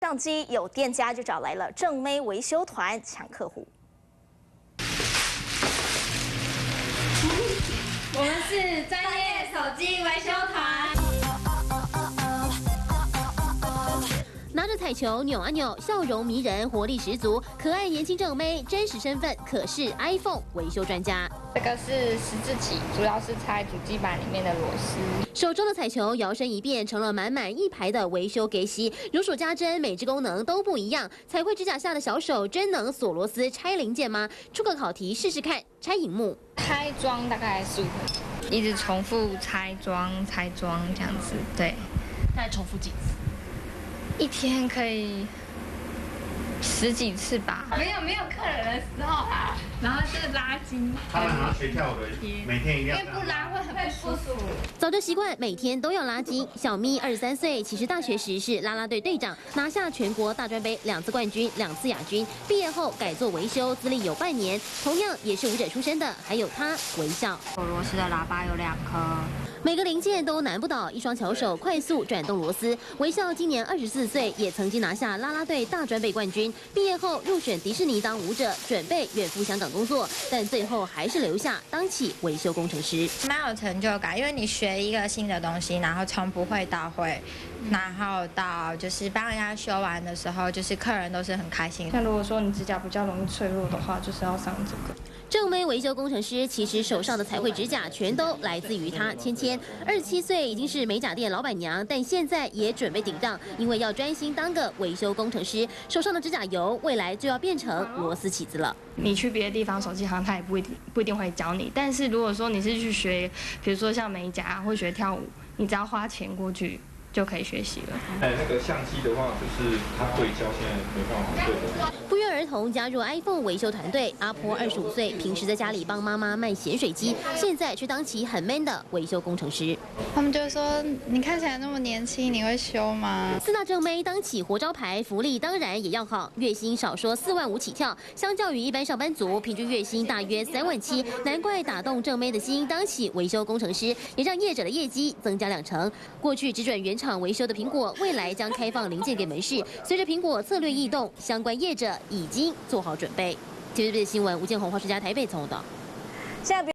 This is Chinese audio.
宕机，有店家就找来了正妹维修团抢客户。我们是专业手机维修团。 拿着彩球扭啊扭，笑容迷人，活力十足，可爱年轻正妹，真实身份可是 iPhone 维修专家。这个是十字起，主要是拆主机板里面的螺丝。手中的彩球摇身一变成了满满一排的维修给息，如数家珍，每只功能都不一样。彩绘指甲下的小手真能锁螺丝、拆零件吗？出个考题试试看，拆荧幕。拆装大概15分钟，一直重复拆装这样子，对。大概重复几次？ 一天可以10几次吧。没有客人的时候啊，然后就是拉筋。他们好像学跳舞的，每天一定要。因为不拉会很不舒服。早就习惯每天都要拉筋。小咪23岁，其实大学时是啦啦队队长，拿下全国大专杯2次冠军、2次亚军。毕业后改做维修，资历有半年。同样也是舞者出身的，还有他微笑。俄罗斯的喇叭有2颗。 每个零件都难不倒一双巧手，快速转动螺丝。微笑今年24岁，也曾经拿下啦啦队大专杯冠军。毕业后入选迪士尼当舞者，准备远赴香港工作，但最后还是留下当起维修工程师。蛮有成就感，因为你学一个新的东西，然后从不会到会，然后到就是帮人家修完的时候，就是客人都是很开心。那如果说你指甲比较容易脆弱的话，就是要上这个。 正妹维修工程师其实手上的彩绘指甲全都来自于她芊芊，27岁已经是美甲店老板娘，但现在也准备顶账，因为要专心当个维修工程师，手上的指甲油未来就要变成螺丝起子了。你去别的地方手机行，他也不一定会教你。但是如果说你是去学，比如说像美甲或学跳舞，你只要花钱过去就可以学习了。那个相机的话，就是它对焦现在没办法对的。 不约而同加入 iPhone 维修团队。阿婆25岁，平时在家里帮妈妈卖咸水鸡，现在却当起很 man 的维修工程师。他们就说：“你看起来那么年轻，你会修吗？”4大正妹当起活招牌，福利当然也要好，月薪少说4万5起跳，相较于一般上班族，平均月薪大约3万7，难怪打动正妹的心，当起维修工程师，也让业者的业绩增加2成。过去只准原厂维修的苹果，未来将开放零件给门市。随着苹果策略异动，相关业者已经做好准备。TVB 新闻吴建宏、黄世佳台北从报道。现在。